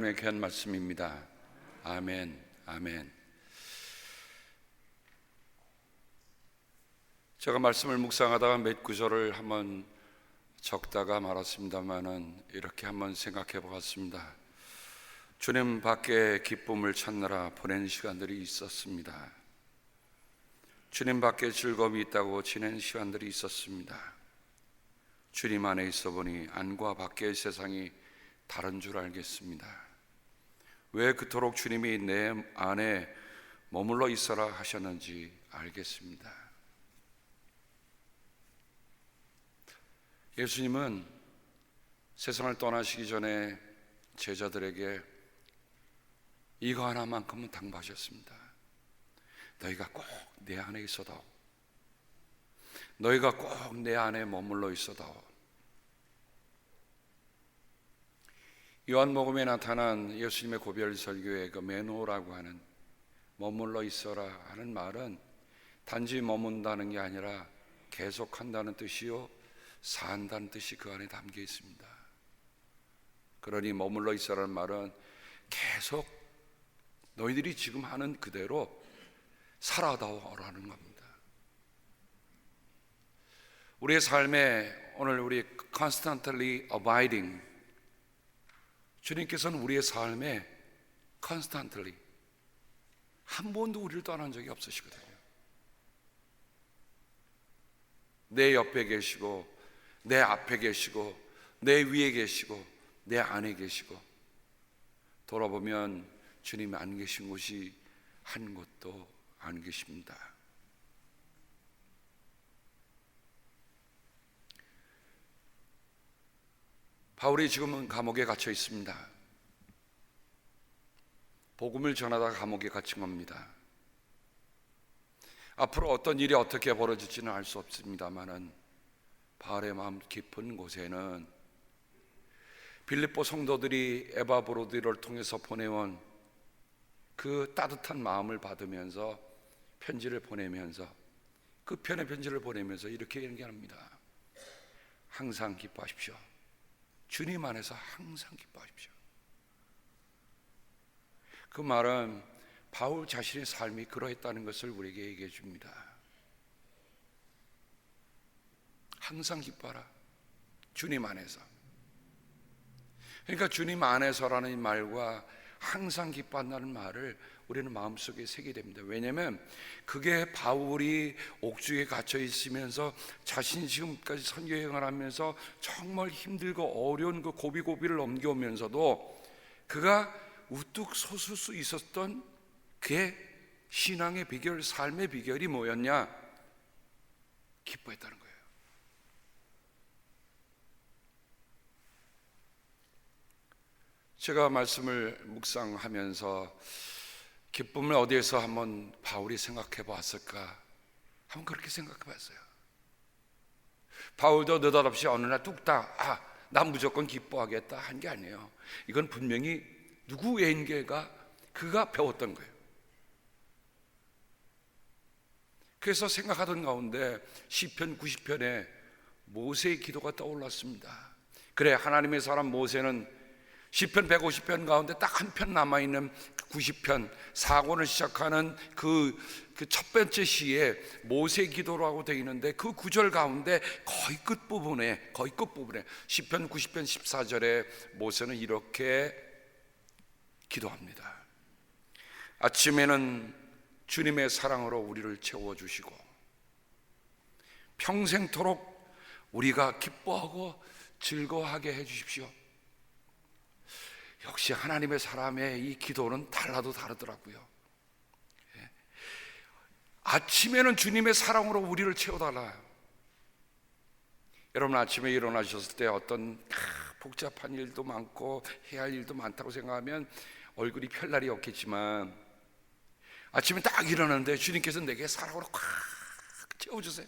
하나님의 귀한 말씀입니다. 아멘, 아멘. 제가 말씀을 묵상하다가 몇 구절을 한번 적다가 말았습니다만은 이렇게 한번 생각해 보았습니다. 주님 밖에 기쁨을 찾느라 보낸 시간들이 있었습니다. 주님 밖에 즐거움이 있다고 지낸 시간들이 있었습니다. 주님 안에 있어 보니 안과 밖의 세상이 다른 줄 알겠습니다. 왜 그토록 주님이 내 안에 머물러 있어라 하셨는지 알겠습니다. 예수님은 세상을 떠나시기 전에 제자들에게 이거 하나만큼은 당부하셨습니다. 너희가 꼭 내 안에 있어다오. 너희가 꼭 내 안에 머물러 있어다오. 요한복음에 나타난 예수님의 고별 설교의 그 메노라고 하는 머물러 있어라 하는 말은 단지 머문다는 게 아니라 계속한다는 뜻이요 산다는 뜻이 그 안에 담겨 있습니다. 그러니 머물러 있어라는 말은 계속 너희들이 지금 하는 그대로 살아다오라는 겁니다. 우리의 삶에 오늘 우리 constantly abiding, 주님께서는 우리의 삶에 constantly 한 번도 우리를 떠난 적이 없으시거든요. 내 옆에 계시고 내 앞에 계시고 내 위에 계시고 내 안에 계시고, 돌아보면 주님이 안 계신 곳이 한 곳도 안 계십니다. 바울이 지금은 감옥에 갇혀 있습니다. 복음을 전하다가 감옥에 갇힌 겁니다. 앞으로 어떤 일이 어떻게 벌어질지는 알 수 없습니다만은 바울의 마음 깊은 곳에는 빌립보 성도들이 에바브로디를 통해서 보내온 그 따뜻한 마음을 받으면서 편지를 보내면서, 그 편의 편지를 보내면서 이렇게 얘기합니다. 항상 기뻐하십시오. 주님 안에서 항상 기뻐하십시오. 그 말은 바울 자신의 삶이 그러했다는 것을 우리에게 얘기해 줍니다. 항상 기뻐하라. 주님 안에서. 그러니까 주님 안에서라는 이 말과 항상 기뻐한다는 말을 우리는 마음속에 새게 됩니다. 왜냐하면 그게 바울이 옥중에 갇혀 있으면서 자신이 지금까지 선교여행을 하면서 정말 힘들고 어려운 그 고비고비를 넘겨오면서도 그가 우뚝 솟을 수 있었던 그의 신앙의 비결, 삶의 비결이 뭐였냐? 기뻐했다는 거예요. 제가 말씀을 묵상하면서 기쁨을 어디에서 한번 바울이 생각해 봤을까? 한번 그렇게 생각해 봤어요. 바울도 느닷없이 어느 날 뚝딱 난 무조건 기뻐하겠다 한 게 아니에요. 이건 분명히 누구 외인계가 그가 배웠던 거예요. 그래서 생각하던 가운데 시편 90편에 모세의 기도가 떠올랐습니다. 그래, 하나님의 사람 모세는 시편 150편 가운데 딱 한 편 남아있는 90편 사권을 시작하는 그 첫 번째 시에 모세 기도라고 되어 있는데 그 구절 가운데 거의 끝부분에 시편 90편 14절에 모세는 이렇게 기도합니다. 아침에는 주님의 사랑으로 우리를 채워주시고 평생토록 우리가 기뻐하고 즐거워하게 해주십시오. 역시 하나님의 사람의 이 기도는 달라도 다르더라고요. 아침에는 주님의 사랑으로 우리를 채워달라요. 여러분 아침에 일어나셨을 때 어떤 복잡한 일도 많고 해야 할 일도 많다고 생각하면 얼굴이 펼 날이 없겠지만 아침에 딱 일어나는데 주님께서 내게 사랑으로 꽉 채워주세요.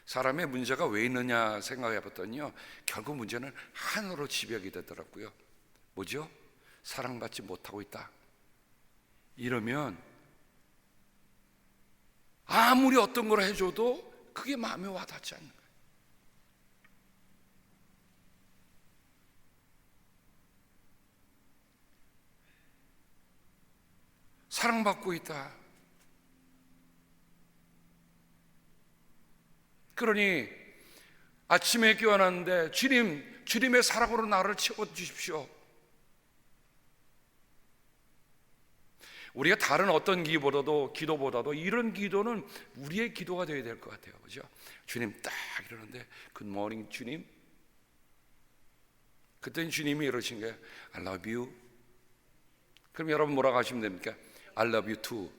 사람의 문제가 왜 있느냐 생각해 봤더니요, 결국 문제는 하나로 집약이 되더라고요. 뭐죠? 사랑받지 못하고 있다. 이러면 아무리 어떤 걸 해줘도 그게 마음에 와닿지 않는 거예요. 사랑받고 있다. 그러니 아침에 깨어났는데 주님의 사랑으로 나를 채워주십시오. 우리가 다른 어떤 기도보다도 이런 기도는 우리의 기도가 되어야 될 것 같아요. 그죠? 주님 딱 이러는데 굿모닝 주님. 그때는 주님이 이러신 거예요. I love you. 그럼 여러분 뭐라고 하시면 됩니까? I love you too.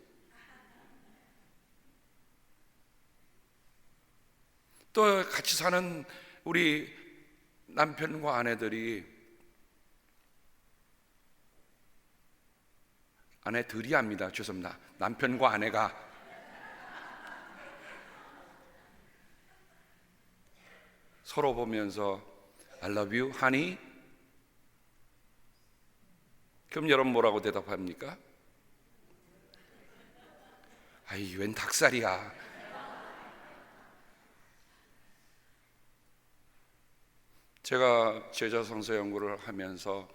또 같이 사는 우리 남편과 아내들이, 아내들이 합니다. 죄송합니다. 남편과 아내가 서로 보면서 I love you, honey. 그럼 여러분 뭐라고 대답합니까? 아이, 웬 닭살이야. 제가 제자 성서 연구를 하면서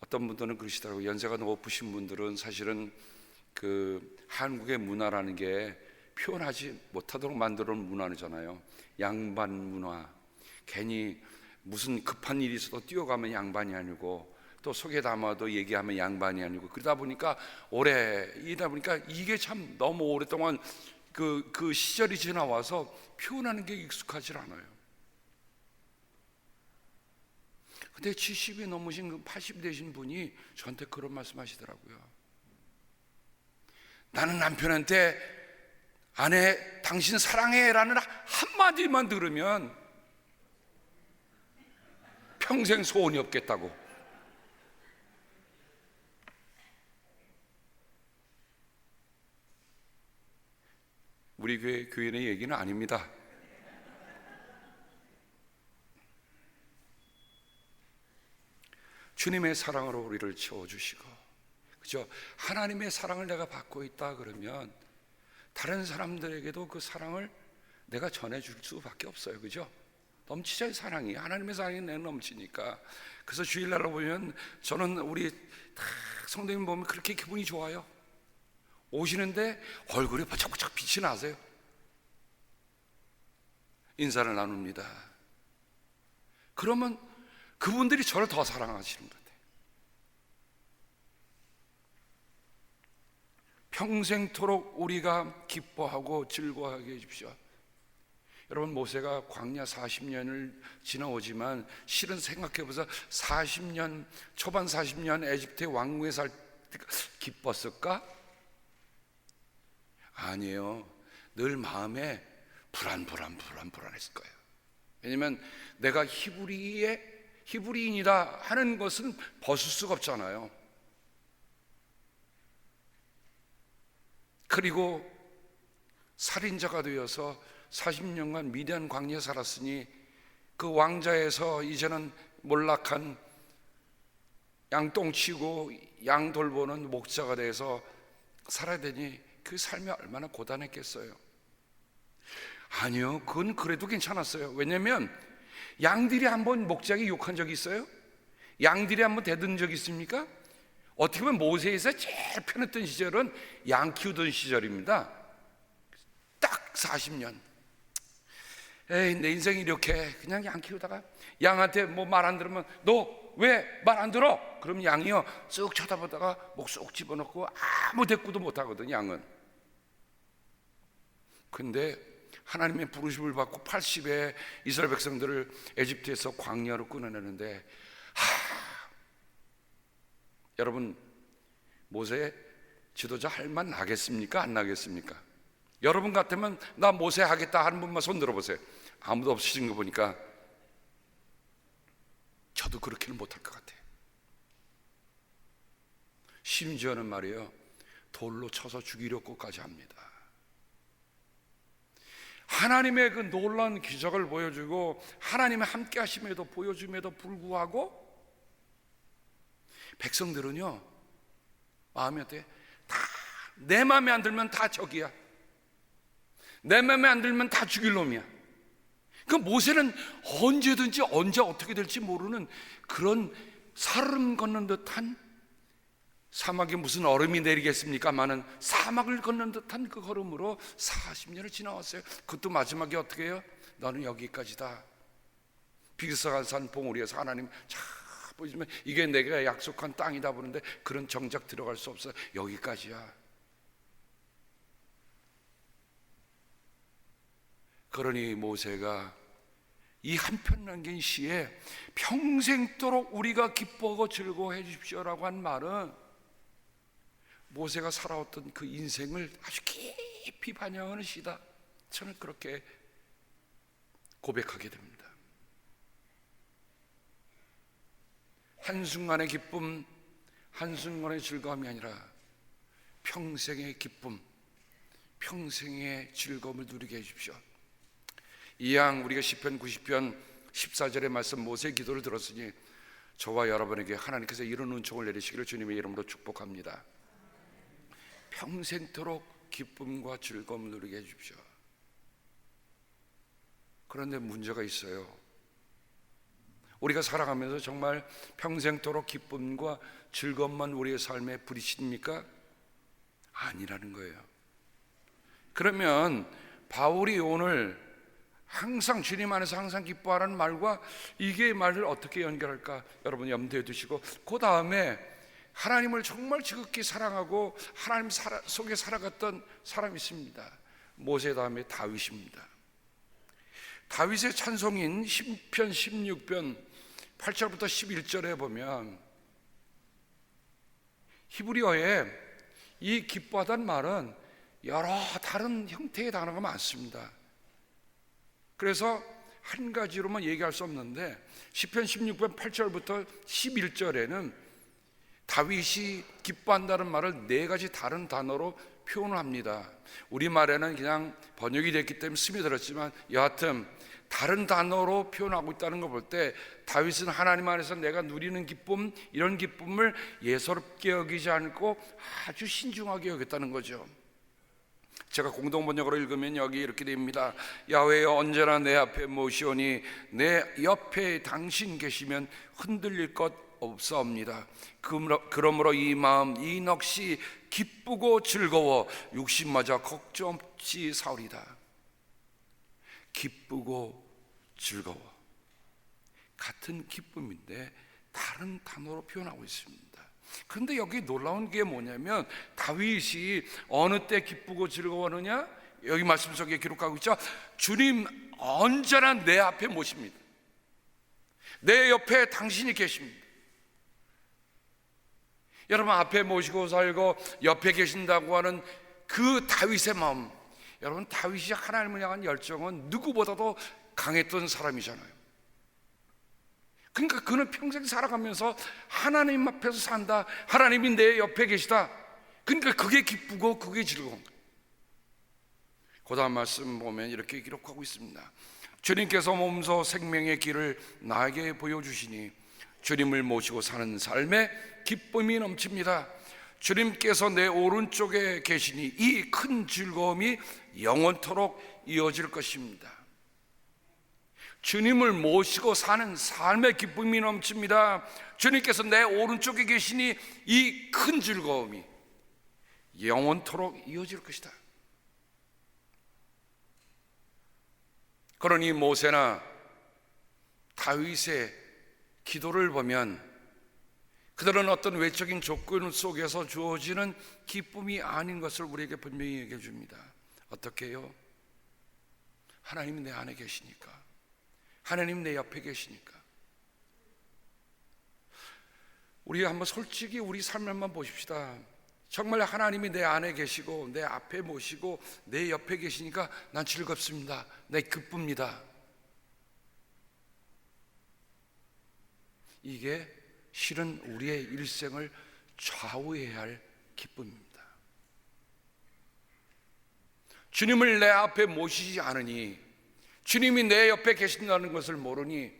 어떤 분들은 그러시더라고요. 연세가 높으신 분들은 사실은 그 한국의 문화라는 게 표현하지 못하도록 만들어 놓은 문화잖아요. 양반 문화. 괜히 무슨 급한 일이 있어도 뛰어가면 양반이 아니고, 또 속에 담아도 얘기하면 양반이 아니고, 그러다 보니까 이다 보니까 이게 참 너무 오랫동안 그 시절이 지나와서 표현하는 게 익숙하지 않아요. 근데 70이 넘으신 80이 되신 분이 저한테 그런 말씀 하시더라고요. 나는 남편한테 아내 당신 사랑해 라는 한마디만 들으면 평생 소원이 없겠다고. 우리 교회의 얘기는 아닙니다. 주님의 사랑으로 우리를 채워주시고, 그죠? 하나님의 사랑을 내가 받고 있다 그러면 다른 사람들에게도 그 사랑을 내가 전해줄 수밖에 없어요. 그죠? 넘치죠, 사랑이. 하나님의 사랑이 내 넘치니까. 그래서 주일날로 보면 저는 우리 다 성도님 보면 그렇게 기분이 좋아요. 오시는데 얼굴이 바짝바짝 빛이 나세요. 인사를 나눕니다. 그러면 그분들이 저를 더 사랑하시는 것 같아요. 평생토록 우리가 기뻐하고 즐거워하게 해주십시오. 여러분, 모세가 광야 40년을 지나오지만 실은 생각해보세요. 40년, 초반 40년 에집트의 왕궁에 살 때 기뻤을까? 아니에요. 늘 마음에 불안했을 거예요. 왜냐면 내가 히브리인이다 하는 것은 벗을 수가 없잖아요. 그리고 살인자가 되어서 40년간 미디안 광야에 살았으니 그 왕자에서 이제는 몰락한 양똥치고 양 돌보는 목자가 돼서 살아야 되니 그 삶이 얼마나 고단했겠어요. 아니요, 그건 그래도 괜찮았어요. 왜냐면 양들이 한번 목자에게 욕한 적이 있어요? 양들이 한번 대든 적이 있습니까? 어떻게 보면 모세에서 제일 편했던 시절은 양 키우던 시절입니다. 딱 40년. 에이, 내 인생이 이렇게 그냥 양 키우다가 양한테 뭐 말 안 들으면 너 왜 말 안 들어? 그럼 양이요 쓱 쳐다보다가 목 쏙 집어넣고 아무 대꾸도 못 하거든, 양은. 근데 하나님의 부르심을 받고 80에 이스라엘 백성들을 에집트에서 광야로 끊어내는데, 여러분, 모세 지도자 할 만 나겠습니까? 안 나겠습니까? 여러분 같으면 나 모세 하겠다 하는 분만 손 들어보세요. 아무도 없으신 거 보니까 저도 그렇게는 못할 것 같아요. 심지어는 말이에요, 돌로 쳐서 죽이려고까지 합니다. 하나님의 그 놀라운 기적을 보여주고 하나님의 함께 하심에도 보여줌에도 불구하고 백성들은요, 마음이 어때요? 다 내 마음에 안 들면 다 적이야. 내 마음에 안 들면 다 죽일 놈이야. 그 모세는 언제든지 언제 어떻게 될지 모르는 그런 사름 걷는 듯한 사막에 무슨 얼음이 내리겠습니까마는 사막을 걷는 듯한 그 걸음으로 40년을 지나왔어요. 그것도 마지막에 어떻게 해요? 너는 여기까지다. 비그스가산 봉우리에서 하나님 자 보시면 이게 내가 약속한 땅이다 보는데 그런 정작 들어갈 수 없어. 여기까지야. 그러니 모세가 이 한편 남긴 시에 평생도록 우리가 기뻐하고 즐거워해 주십시오라고 한 말은 모세가 살아왔던 그 인생을 아주 깊이 반영하는 시다. 저는 그렇게 고백하게 됩니다. 한순간의 기쁨, 한순간의 즐거움이 아니라 평생의 기쁨, 평생의 즐거움을 누리게 해주십시오. 이왕 우리가 시편 90편 14절의 말씀 모세의 기도를 들었으니 저와 여러분에게 하나님께서 이런 은총을 내리시기를 주님의 이름으로 축복합니다. 평생토록 기쁨과 즐거움을 누리게 해주십시오. 그런데 문제가 있어요. 우리가 살아가면서 정말 평생토록 기쁨과 즐거움만 우리의 삶에 부딪힙니까? 아니라는 거예요. 그러면 바울이 오늘 항상 주님 안에서 항상 기뻐하라는 말과 이게 말을 어떻게 연결할까 여러분 염두에 두시고, 그 다음에 하나님을 정말 지극히 사랑하고 하나님 속에 살아갔던 사람이 있습니다. 모세 다음에 다윗입니다. 다윗의 찬송인 시편 16편 8절부터 11절에 보면 히브리어에 이 기뻐하다는 말은 여러 다른 형태의 단어가 많습니다. 그래서 한 가지로만 얘기할 수 없는데 시편 16편 8절부터 11절에는 다윗이 기뻐한다는 말을 네 가지 다른 단어로 표현을 합니다. 우리말에는 그냥 번역이 됐기 때문에 스며들었지만 여하튼 다른 단어로 표현하고 있다는 걸 볼 때 다윗은 하나님 안에서 내가 누리는 기쁨, 이런 기쁨을 예사롭게 여기지 않고 아주 신중하게 여겼다는 거죠. 제가 공동번역으로 읽으면 여기 이렇게 됩니다. 야훼여 언제나 내 앞에 모시오니 내 옆에 당신 계시면 흔들릴 것 없사옵니다. 그러므로 이 마음 이 넋이 기쁘고 즐거워 육신마저 걱정 없이 사오리다. 기쁘고 즐거워 같은 기쁨인데 다른 단어로 표현하고 있습니다. 그런데 여기 놀라운 게 뭐냐면 다윗이 어느 때 기쁘고 즐거워하느냐, 여기 말씀 속에 기록하고 있죠. 주님 언제나 내 앞에 모십니다. 내 옆에 당신이 계십니다. 여러분 앞에 모시고 살고 옆에 계신다고 하는 그 다윗의 마음, 여러분 다윗이 하나님을 향한 열정은 누구보다도 강했던 사람이잖아요. 그러니까 그는 평생 살아가면서 하나님 앞에서 산다, 하나님이 내 옆에 계시다. 그러니까 그게 기쁘고 그게 즐거운 거예요. 그 다음 말씀 보면 이렇게 기록하고 있습니다. 주님께서 몸소 생명의 길을 나에게 보여주시니 주님을 모시고 사는 삶에 기쁨이 넘칩니다. 주님께서 내 오른쪽에 계시니 이 큰 즐거움이 영원토록 이어질 것입니다. 주님을 모시고 사는 삶의 기쁨이 넘칩니다. 주님께서 내 오른쪽에 계시니 이 큰 즐거움이 영원토록 이어질 것이다. 그러니 모세나 다윗의 기도를 보면 그들은 어떤 외적인 조건 속에서 주어지는 기쁨이 아닌 것을 우리에게 분명히 얘기해 줍니다. 어떻게 해요? 하나님이 내 안에 계시니까, 하나님 내 옆에 계시니까. 우리 한번 솔직히 우리 삶을만 보십시다. 정말 하나님이 내 안에 계시고 내 앞에 모시고 내 옆에 계시니까 난 즐겁습니다. 내 기쁩니다. 이게 실은 우리의 일생을 좌우해야 할 기쁨입니다. 주님을 내 앞에 모시지 않으니, 주님이 내 옆에 계신다는 것을 모르니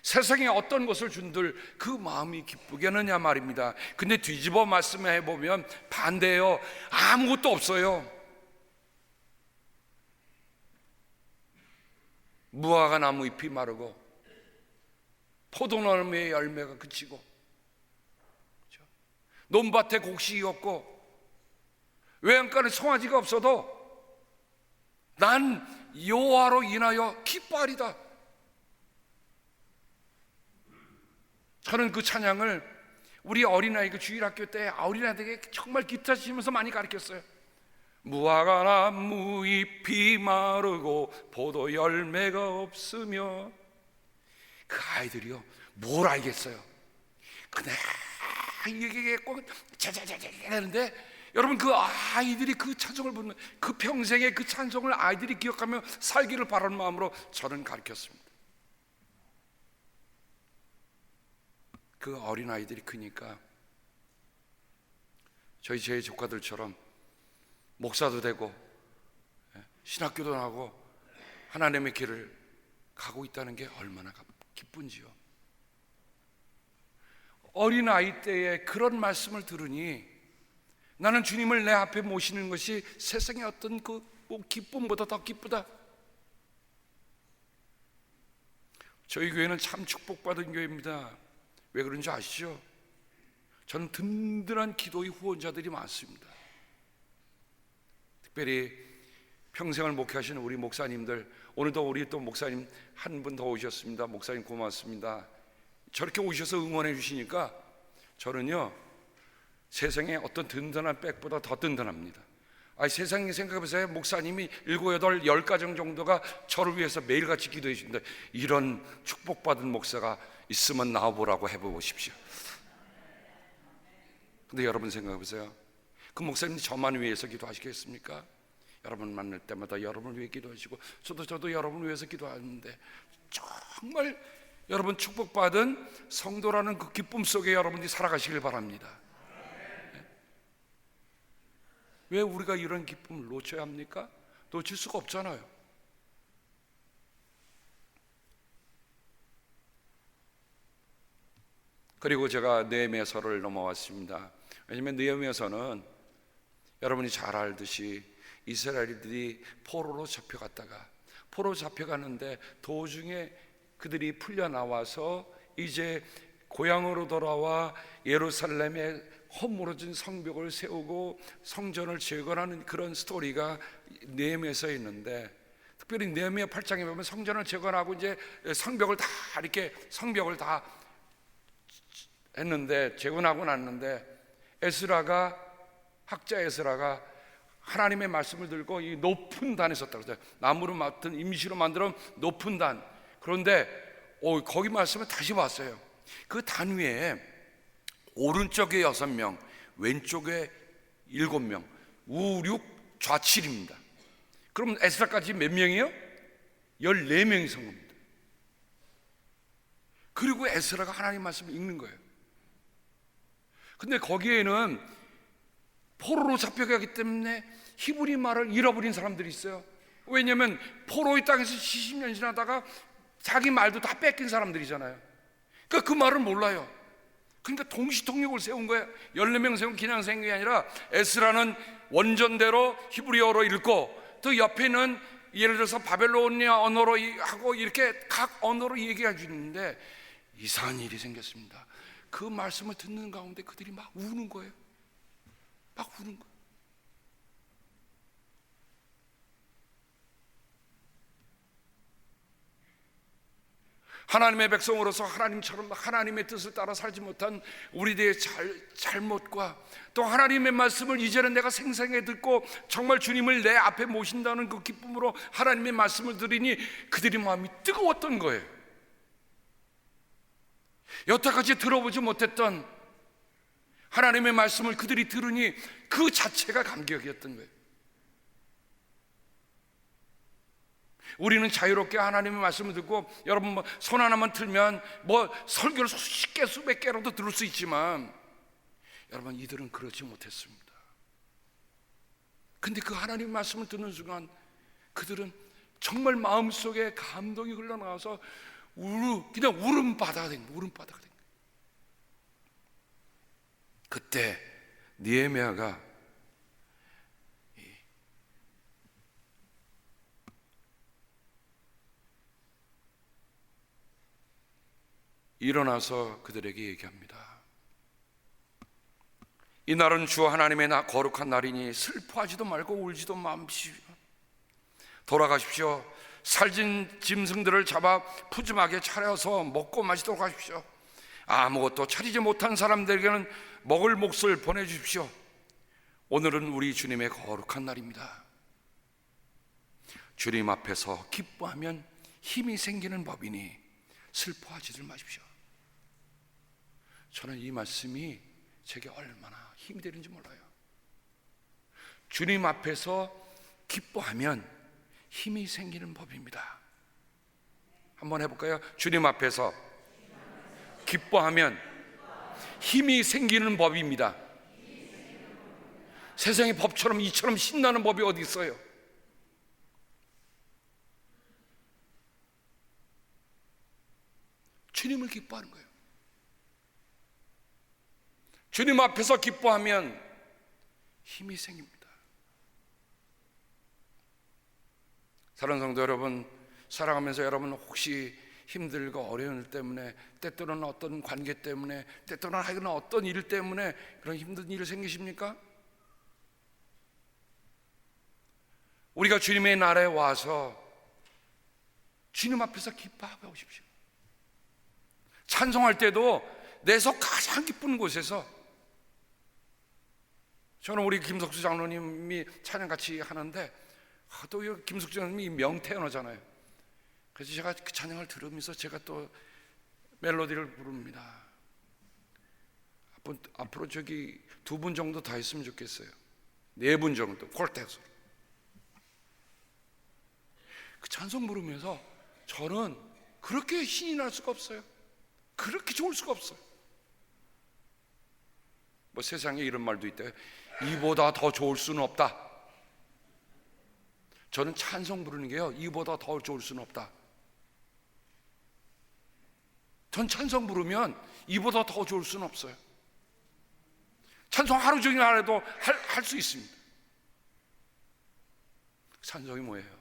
세상에 어떤 것을 준들 그 마음이 기쁘겠느냐 말입니다. 근데 뒤집어 말씀해 보면 반대예요. 아무것도 없어요. 무화과 나무 잎이 마르고 포도나무의 열매가 그치고, 그렇죠? 논밭에 곡식이 없고 외양간에 송아지가 없어도 난 여호와로 인하여 기뻐하리다. 저는 그 찬양을 우리 어린아이 그 주일학교 때 어린아이들에게 정말 기타 치면서 많이 가르쳤어요. 무화과 나무 잎이 마르고 포도 열매가 없으며, 그 아이들이요 뭘 알겠어요. 그냥 이게 꼭 자자자자 하는데, 여러분 그 아이들이 그 찬송을 부르는 그 평생의 그 찬송을 아이들이 기억하며 살기를 바라는 마음으로 저는 가르쳤습니다. 그 어린아이들이 크니까 제 조카들처럼 목사도 되고 신학교도 나고 하나님의 길을 가고 있다는 게 얼마나 기쁜지요. 어린아이 때에 그런 말씀을 들으니 나는 주님을 내 앞에 모시는 것이 세상의 어떤 그 기쁨보다 더 기쁘다. 저희 교회는 참 축복받은 교회입니다. 왜 그런지 아시죠? 저는 든든한 기도의 후원자들이 많습니다. 특별히 평생을 목회하시는 우리 목사님들, 오늘도 우리 또 목사님 한 분 더 오셨습니다. 목사님 고맙습니다. 저렇게 오셔서 응원해 주시니까 저는요 세상에 어떤 든든한 백보다 더 든든합니다. 세상에 생각해보세요. 목사님이 7, 8, 10가정 정도가 저를 위해서 매일같이 기도해 주신다. 이런 축복받은 목사가 있으면 나와보라고 해보십시오. 근데 여러분 생각해보세요. 그 목사님이 저만 위해서 기도하시겠습니까? 여러분 만날 때마다 여러분을 위해 기도하시고 저도 여러분을 위해서 기도하는데, 정말 여러분 축복받은 성도라는 그 기쁨 속에 여러분이 살아가시길 바랍니다. 왜 우리가 이런 기쁨을 놓쳐야 합니까? 놓칠 수가 없잖아요. 그리고 제가 느헤미야서를 넘어왔습니다. 왜냐하면 느헤미야서는 여러분이 잘 알듯이 이스라엘들이 포로로 잡혀갔다가 포로 잡혀가는데 도중에 그들이 풀려나와서 이제 고향으로 돌아와 예루살렘에 허물어진 성벽을 세우고 성전을 재건하는 그런 스토리가 느헤미야서에 있는데, 특별히 느헤미야 8장에 보면 성전을 재건하고 이제 성벽을 다 했는데, 재건하고 났는데 학자 에스라가 하나님의 말씀을 들고 이 높은 단에 섰다고 그러죠. 나무로 맡은 임시로 만들어 높은 단. 그런데 거기 말씀을 다시 봤어요. 그 단 위에 오른쪽에 6명, 왼쪽에 7명, 우륙 좌칠입니다. 그럼 에스라까지 몇 명이에요? 14명이 선 겁니다. 그리고 에스라가 하나님 말씀을 읽는 거예요. 근데 거기에는 포로로 잡혀가기 때문에 히브리 말을 잃어버린 사람들이 있어요. 왜냐하면 포로의 땅에서 70년 지나다가 자기 말도 다 뺏긴 사람들이잖아요. 그러니까 그 말을 몰라요. 그러니까 동시통역을 세운 거예요. 14명 세운 그냥 세운 게 아니라 에스라는 원전대로 히브리어로 읽고, 또 옆에는 예를 들어서 바벨로니아 언어로 하고 이렇게 각 언어로 얘기해 주는데 이상한 일이 생겼습니다. 그 말씀을 듣는 가운데 그들이 막 우는 거예요. 막 우는 거예요. 하나님의 백성으로서 하나님처럼 하나님의 뜻을 따라 살지 못한 우리들의 잘못과 또 하나님의 말씀을 이제는 내가 생생히 듣고 정말 주님을 내 앞에 모신다는 그 기쁨으로 하나님의 말씀을 들으니 그들의 마음이 뜨거웠던 거예요. 여태까지 들어보지 못했던 하나님의 말씀을 그들이 들으니 그 자체가 감격이었던 거예요. 우리는 자유롭게 하나님의 말씀을 듣고, 여러분 손 하나만 틀면 설교를 수십 개 수백 개로도 들을 수 있지만, 여러분 이들은 그렇지 못했습니다. 근데 그 하나님의 말씀을 듣는 순간 그들은 정말 마음속에 감동이 흘러나와서 그냥 울음바다가 된 거예요. 그때 느헤미야가 일어나서 그들에게 얘기합니다. 이날은 주 하나님의 거룩한 날이니 슬퍼하지도 말고 울지도 마십시오. 돌아가십시오. 살진 짐승들을 잡아 푸짐하게 차려서 먹고 마시도록 하십시오. 아무것도 차리지 못한 사람들에게는 먹을 몫을 보내주십시오. 오늘은 우리 주님의 거룩한 날입니다. 주님 앞에서 기뻐하면 힘이 생기는 법이니 슬퍼하지들 마십시오. 저는 이 말씀이 제게 얼마나 힘이 되는지 몰라요. 주님 앞에서 기뻐하면 힘이 생기는 법입니다. 한번 해볼까요? 주님 앞에서 기뻐하면 힘이 생기는 법입니다. 세상의 법처럼 이처럼 신나는 법이 어디 있어요? 주님을 기뻐하는 거예요. 주님 앞에서 기뻐하면 힘이 생깁니다. 사랑하는 성도 여러분, 살아가면서 여러분 혹시 힘들고 어려운 일 때문에, 때때로는 어떤 관계 때문에, 때때로는 하여간 어떤 일 때문에 그런 힘든 일이 생기십니까? 우리가 주님의 나라에 와서 주님 앞에서 기뻐하고 오십시오. 찬송할 때도 내 속 가장 기쁜 곳에서, 저는 우리 김석수 장로님이 찬양 같이 하는데 또 김석수 장로님이 명태언어잖아요. 그래서 제가 그 찬양을 들으면서 제가 또 멜로디를 부릅니다. 앞으로 저기 2분 정도 더 했으면 좋겠어요. 4분 정도 콜텍스로 그 찬송 부르면서 저는 그렇게 신이 날 수가 없어요. 그렇게 좋을 수가 없어요. 뭐 세상에 이런 말도 있대요. 이보다 더 좋을 수는 없다. 저는 찬송 부르는 게요, 이보다 더 좋을 수는 없다. 전 찬송 부르면 이보다 더 좋을 수는 없어요. 찬송 하루 종일 안 해도 할 수 있습니다. 찬송이 뭐예요?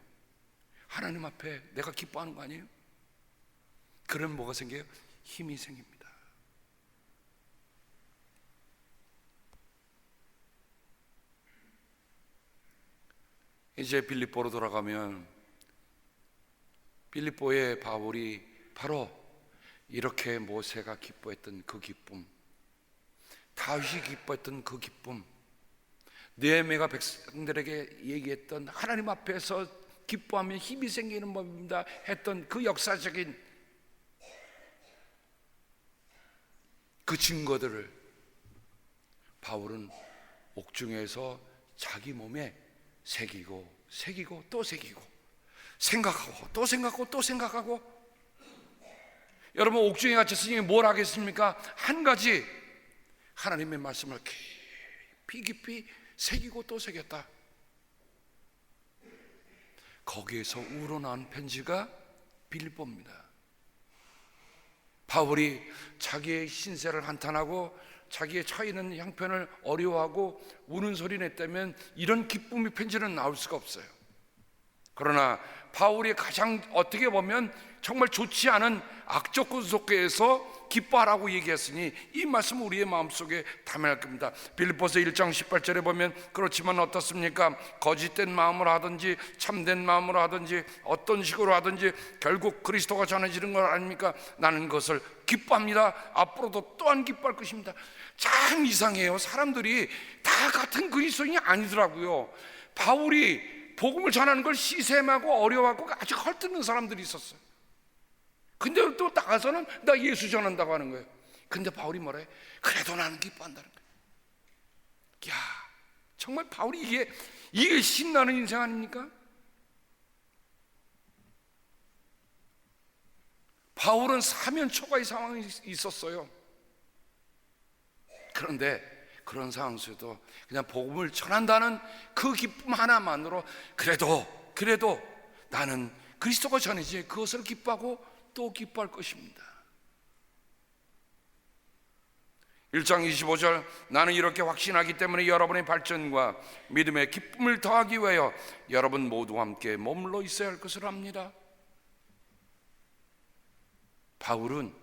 하나님 앞에 내가 기뻐하는 거 아니에요? 그러면 뭐가 생겨요? 힘이 생깁니다. 이제 빌립보로 돌아가면 빌립보의 바울이 바로 이렇게 모세가 기뻐했던 그 기쁨, 다윗이 기뻐했던 그 기쁨, 느헤미야가 백성들에게 얘기했던 하나님 앞에서 기뻐하면 힘이 생기는 법입니다 했던 그 역사적인 그 증거들을 바울은 옥중에서 자기 몸에 새기고 또 새기고, 생각하고 또 생각하고 또 생각하고. 여러분, 옥중에 갇혀 스님이 뭘 하겠습니까? 한 가지 하나님의 말씀을 깊이 새기고 또 새겼다. 거기에서 우러나온 편지가 빌립보입니다. 바울이 자기의 신세를 한탄하고 자기의 처해있는 형편을 어려워하고 우는 소리 냈다면 이런 기쁨의 편지는 나올 수가 없어요. 그러나 바울이 가장 어떻게 보면 정말 좋지 않은 악조건 속에서 기뻐하라고 얘기했으니 이 말씀은 우리의 마음속에 담아야 할 겁니다. 빌립보서 1장 18절에 보면 그렇지만 어떻습니까? 거짓된 마음으로 하든지 참된 마음으로 하든지 어떤 식으로 하든지 결국 그리스도가 전해지는 걸 아닙니까? 나는 그것을 기뻐합니다. 앞으로도 또한 기뻐할 것입니다. 참 이상해요. 사람들이 다 같은 그리스도인이 아니더라고요. 바울이 복음을 전하는 걸 시샘하고 어려워하고 아주 헐뜯는 사람들이 있었어요. 근데 또 나가서는 나 예수 전한다고 하는 거예요. 근데 바울이 뭐라 해? 그래도 나는 기뻐한다는 거예요. 야, 정말 바울이 이게 신나는 인생 아닙니까? 바울은 사면 초과의 상황이 있었어요. 그런데 그런 상황 속에도 그냥 복음을 전한다는 그 기쁨 하나만으로 그래도 나는 그리스도가 전해지 그것을 기뻐하고 또 기뻐할 것입니다. 1장 25절, 나는 이렇게 확신하기 때문에 여러분의 발전과 믿음의 기쁨을 더하기 위하여 여러분 모두와 함께 머물러 있어야 할 것을 압니다. 바울은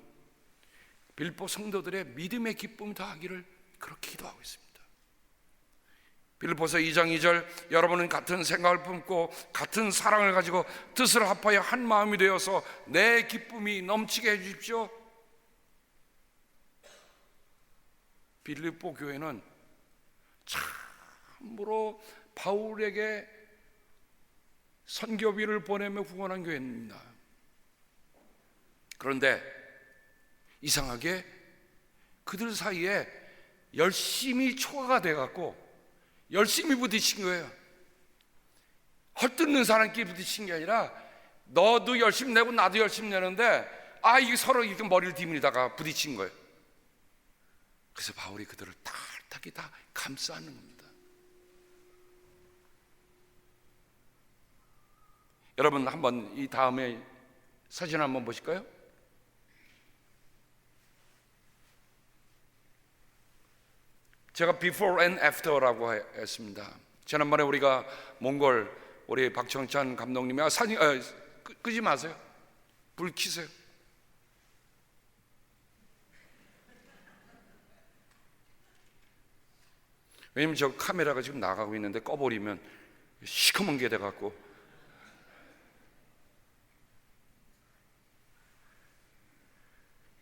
빌립보 성도들의 믿음의 기쁨을 더하기를 그렇게 기도하고 있습니다. 빌립보서 2장 2절, 여러분은 같은 생각을 품고 같은 사랑을 가지고 뜻을 합하여 한 마음이 되어서 내 기쁨이 넘치게 해주십시오. 빌립보 교회는 참으로 바울에게 선교비를 보내며 후원한 교회입니다. 그런데 이상하게 그들 사이에 열심히 초과가 돼갖고 열심히 부딪힌 거예요. 헐뜯는 사람끼리 부딪힌 게 아니라 너도 열심히 내고 나도 열심히 내는데 이게 서로 이렇게 머리를 디밀다가 부딪힌 거예요. 그래서 바울이 그들을 딱딱이 다 감싸는 겁니다. 여러분 한번 이 다음에 사진 한번 보실까요? 제가 before and after라고 했습니다. 지난번에 우리가 몽골 우리 박정찬 감독님이 사진 끄지 마세요. 불 켜세요. 왜냐면 저 카메라가 지금 나가고 있는데 꺼버리면 시커먼 게 돼갖고.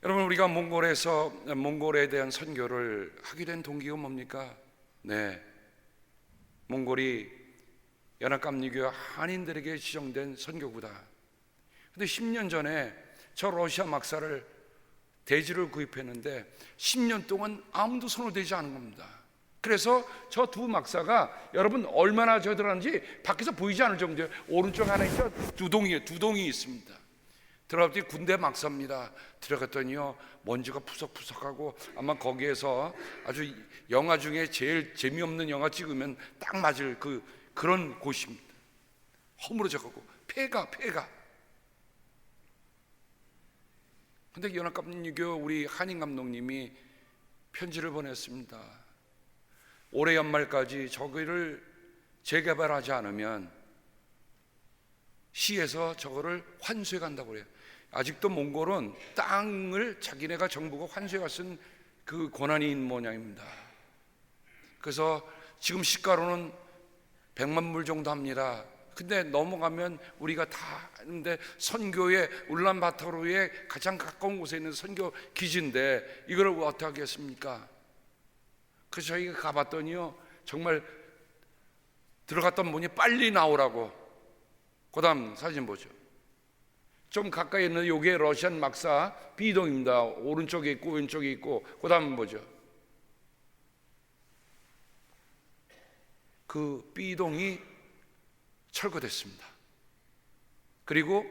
여러분 우리가 몽골에 대한 선교를 하게 된 동기가 뭡니까? 네, 몽골이 연합감리교 한인들에게 지정된 선교구다. 근데 10년 전에 저 러시아 막사를 대지를 구입했는데 10년 동안 아무도 손을 대지 않은 겁니다. 그래서 저 두 막사가 여러분 얼마나 들어가는지 밖에서 보이지 않을 정도예요. 오른쪽 하나 있죠? 두 동이 있습니다. 들어갔더니 군대 막사입니다. 들어갔더니요 먼지가 푸석푸석하고 아마 거기에서 아주 영화 중에 제일 재미없는 영화 찍으면 딱 맞을 그런 곳입니다. 허물어져가고 폐가. 근데 연합감리교 우리 한인 감독님이 편지를 보냈습니다. 올해 연말까지 저기를 재개발하지 않으면 시에서 저거를 환수해 간다고 그래요. 아직도 몽골은 땅을 자기네가 정부가 환수해 갈 수 있는 그 권한이 있는 모양입니다. 그래서 지금 시가로는 100만 불 정도 합니다. 근데 넘어가면 우리가 다 하는데 선교의 울란바토르의 가장 가까운 곳에 있는 선교 기지인데 이걸 어떻게 하겠습니까? 그래서 저희가 가봤더니요 정말 들어갔던 분이 빨리 나오라고. 그 다음 사진 보죠. 좀 가까이 있는 요게 러시안 막사 B동입니다. 오른쪽에 있고 왼쪽에 있고. 그 다음 보죠. 그 B동이 철거됐습니다. 그리고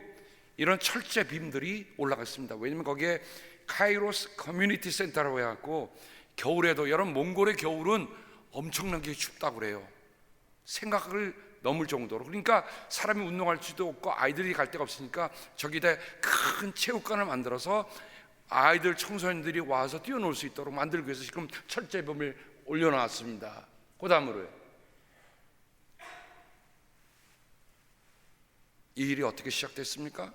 이런 철제 빔들이 올라갔습니다. 왜냐면 거기에 카이로스 커뮤니티 센터라고 해갖고 겨울에도 여러분 몽골의 겨울은 엄청나게 춥다고 그래요. 생각을 넘을 정도로. 그러니까 사람이 운동할 수도 없고 아이들이 갈 데가 없으니까 저기다 큰 체육관을 만들어서 아이들 청소년들이 와서 뛰어놀 수 있도록 만들기 위해서 지금 철제범을 올려놨습니다. 그 다음으로요 이 일이 어떻게 시작됐습니까?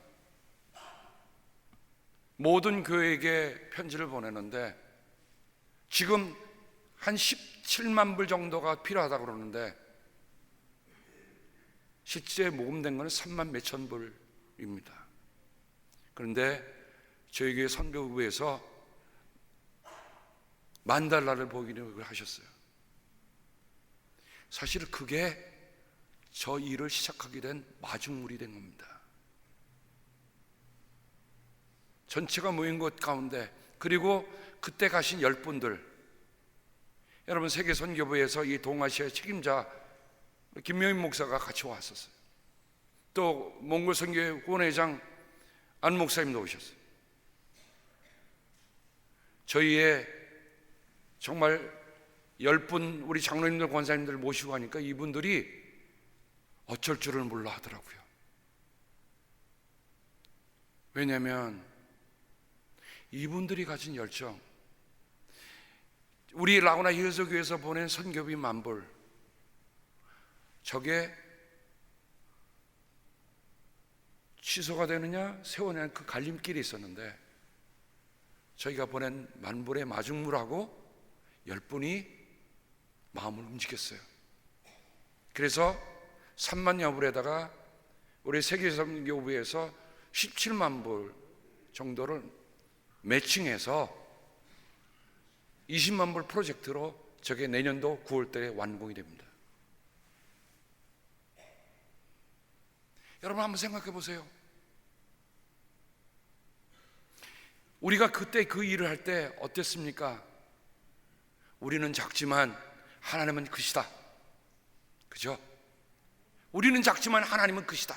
모든 교회에게 편지를 보내는데 지금 한 17만 불 정도가 필요하다고 그러는데 실제 모금된 거는 3만 몇천 불입니다. 그런데 저희 교회 선교부에서 $10,000를 보기로 하셨어요. 사실 그게 저 일을 시작하게 된 마중물이 된 겁니다. 전체가 모인 것 가운데 그리고 그때 가신 10분들 여러분 세계선교부에서 이 동아시아 책임자 김명인 목사가 같이 왔었어요. 또 몽골 선교회 후원회장 안 목사님도 오셨어요. 저희의 정말 10분 우리 장로님들 권사님들 모시고 하니까 이분들이 어쩔 줄을 몰라 하더라고요. 왜냐하면 이분들이 가진 열정, 우리 라구나 희소교회에서 보낸 선교비 10,000불, 저게 취소가 되느냐 세워내는 그 갈림길이 있었는데 저희가 보낸 10,000불의 마중물하고 10분이 마음을 움직였어요. 그래서 3만 여불에다가 우리 세계선교부에서 17만 불 정도를 매칭해서 20만 불 프로젝트로 저게 내년도 9월달에 완공이 됩니다. 여러분 한번 생각해 보세요. 우리가 그때 그 일을 할 때 어땠습니까? 우리는 작지만 하나님은 크시다. 그죠? 우리는 작지만 하나님은 크시다.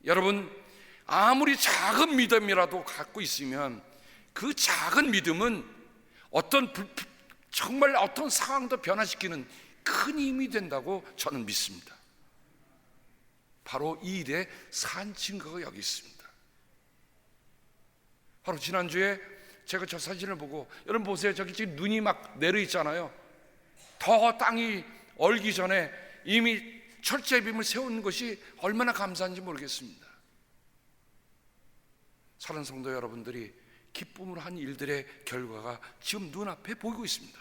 여러분, 아무리 작은 믿음이라도 갖고 있으면 그 작은 믿음은 정말 어떤 상황도 변화시키는 큰 힘이 된다고 저는 믿습니다. 바로 이 일의 산 증거가 여기 있습니다. 바로 지난주에 제가 저 사진을 보고, 여러분 보세요. 저기 지금 눈이 막 내려 있잖아요. 더 땅이 얼기 전에 이미 철제 빔을 세운 것이 얼마나 감사한지 모르겠습니다. 사랑하는 성도 여러분들이 기쁨으로 한 일들의 결과가 지금 눈앞에 보이고 있습니다.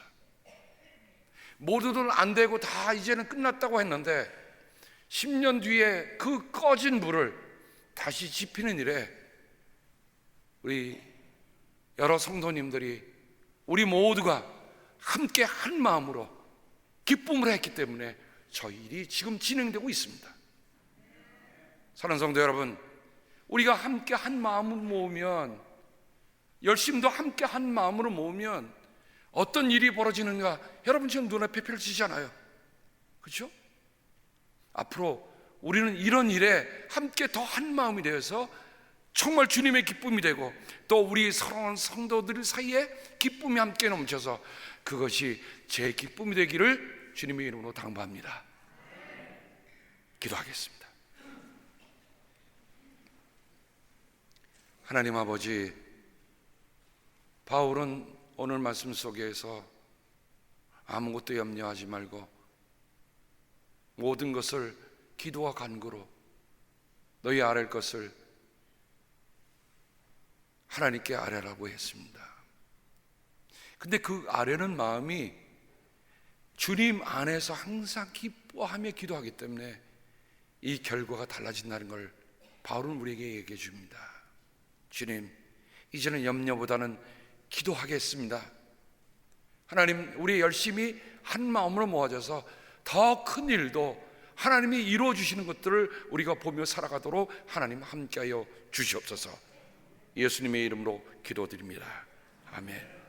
모두들 안 되고 다 이제는 끝났다고 했는데 10년 뒤에 그 꺼진 불을 다시 지피는 일에 우리 여러 성도님들이, 우리 모두가 함께 한 마음으로 기쁨을 했기 때문에 저 일이 지금 진행되고 있습니다. 사랑하는 성도 여러분, 우리가 함께 한 마음을 모으면, 열심도 함께 한 마음으로 모으면 어떤 일이 벌어지는가 여러분 지금 눈앞에 펼치잖아요. 그렇죠? 앞으로 우리는 이런 일에 함께 더 한 마음이 되어서 정말 주님의 기쁨이 되고, 또 우리 사랑하는 성도들 사이에 기쁨이 함께 넘쳐서 그것이 제 기쁨이 되기를 주님의 이름으로 당부합니다. 기도하겠습니다. 하나님 아버지, 바울은 오늘 말씀 속에서 아무것도 염려하지 말고 모든 것을 기도와 간구로 너희 아랠 것을 하나님께 아뢰라고 했습니다. 근데 그 아뢰는 마음이 주님 안에서 항상 기뻐하며 기도하기 때문에 이 결과가 달라진다는 걸 바울은 우리에게 얘기해 줍니다. 주님, 이제는 염려보다는 기도하겠습니다. 하나님, 우리 열심히 한 마음으로 모아져서 더 큰 일도 하나님이 이루어 주시는 것들을 우리가 보며 살아가도록 하나님 함께하여 주시옵소서. 예수님의 이름으로 기도드립니다. 아멘.